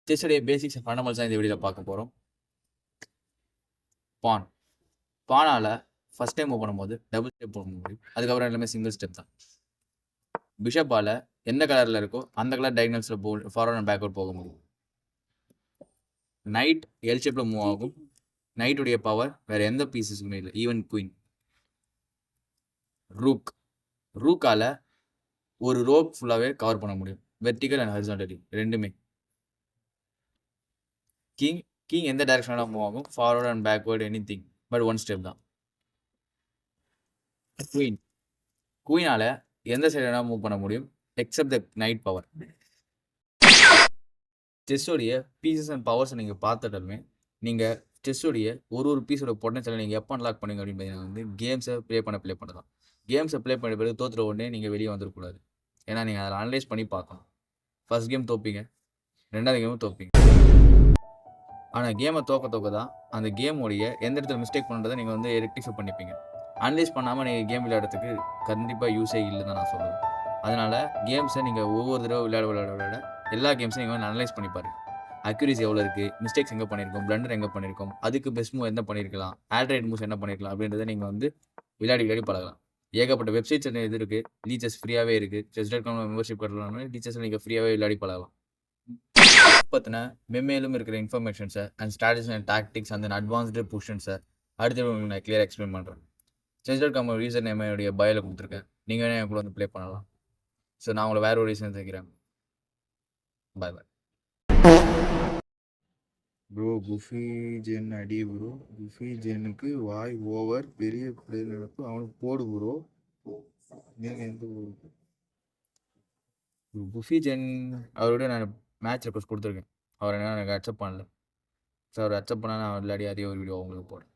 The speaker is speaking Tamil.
செஸ்ஸுடைய பேசிக்ஸ் ஃபண்டமெண்டல்ஸ் தான் இந்த வீடியோவில் பார்க்க போகிறோம். பானால் ஃபஸ்ட் டைம் மூவ் பண்ணும்போது டபுள் ஸ்டெப் போக முடியும். அதுக்கப்புறம் எல்லாமே சிங்கிள் ஸ்டெப் தான். பிஷப்பால் எந்த கலரில் இருக்கோ அந்த கலர் டைகனல்ஸில் ஃபார்வர்ட் அண்ட் பேக்வர்ட் போக முடியும். நைட் எல் ஷேப்பில் மூவ் ஆகும். நைட்டுடைய பவர் வேறு எந்த பீசஸுக்குமே இல்லை, ஈவன் குயின். ரூக்கால் ஒரு ரோப் ஃபுல்லாகவே கவர் பண்ண முடியும், வெர்டிக்கல் அண்ட் ஹரிசாண்டலி ரெண்டுமே. கிங் எந்த டைரக்ஷனாக மூவ் ஆகும், forward and backward any thing, but one step தான். குயினால் எந்த சைடு வேணால் மூவ் பண்ண முடியும் எக்ஸப்ட் த நைட் பவர். செஸ்ஸோடைய பீசஸ் அண்ட் பவர்ஸை நீங்கள் பார்த்துட்டாலுமே நீங்கள் செஸ்ஸோடைய ஒரு பீஸோட பொட்டன்ஷியலை நீங்கள் எப்போ அன்லாக் பண்ணுங்க அப்படின்னு பார்த்தீங்கன்னா கேம்ஸை ப்ளே பண்ணலாம். கேம்ஸை ப்ளே பண்ண பிறகு தோற்றுற உடனே நீங்கள் வெளியே வந்துடக்கூடாது. ஏன்னா நீங்கள் அதில் அனலைஸ் பண்ணி பார்க்கணும். ஃபர்ஸ்ட் கேம் தோப்பீங்க, ரெண்டாவது கேமும் தோப்பீங்க. ஆனால் கேமை தோக்க தான் அந்த கேமோடைய எந்த இடத்துல மிஸ்டேக் பண்ணுறதை நீங்கள் ரெக்டிஃபை பண்ணிப்பீங்க. அனலைஸ் பண்ணாமல் நீங்கள் கேம் விளையாடுறதுக்கு கண்டிப்பாக யூஸே இல்லை தான் நான் சொல்லுவேன். அதனால் கேம்ஸை நீங்கள் ஒவ்வொரு தடவை விளையாட எல்லா கேம்ஸையும் நீங்கள் அனலைஸ் பண்ணி பாருங்க. அக்யூரேசி எவ்வளோ இருக்குது, மிஸ்டேக்ஸ் எங்கே பண்ணியிருக்கோம், பிளண்டர் எங்கே பண்ணியிருக்கோம், அதுக்கு பெஸ்ட் மூவ் என்ன பண்ணியிருக்கலாம், ஆல்டர்னேட் மூவ்ஸ் என்ன பண்ணியிருக்கலாம் அப்படின்றத நீங்கள் விளையாடி பழகலாம். ஏகப்பட்ட வெப்சைட்ஸ் இது இருக்குது, லீச்சஸ் ஃப்ரீயாகவே இருக்குது. Chess.com மெம்பர்ஷிப் கட்டலாம், லீச்சஸ் நீங்கள் ஃப்ரீயாகவே விளையாடி பழகலாம். பற்றின மெம்மேலும் இருக்கிற இன்ஃபர்மேஷன்ஸை அண்ட் ஸ்ட்ராட்டஜி அண்ட் டாக்டிக்ஸ் அந்த அட்வான்ஸ்டு பொசிஷன்ஸை அடுத்து உங்களுக்கு நான் கிளியர் எக்ஸ்பிளைன் பண்ணுறேன். Chess.com ரீசன் என்னுடைய பயோவில் கொடுத்துருக்கேன், நீங்கள் வேணால் என் கூட ப்ளே பண்ணலாம். ஸோ நான் உங்களை வேறு ஒரு ரீசன் சேர்க்கிறேன். பாய் பாய் ப்ரோ. குஃபி ஜென் அடி ப்ரோ. குஃபி ஜெனுக்கு வாய் ஓவர், பெரிய பிளே நடப்பு, அவனுக்கு போடு ப்ரோ. குஃபி ஜென் அவரோட நான் மேட்ச் ரெக்வஸ்ட் கொடுத்துருக்கேன். அவர் என்ன எனக்கு அக்செப்ட் பண்ணல. ஸோ அவர் அக்செப்ட் பண்ணால் நான் விளையாடி அதே ஒரு வீடியோ உங்களுக்கு போடுறேன்.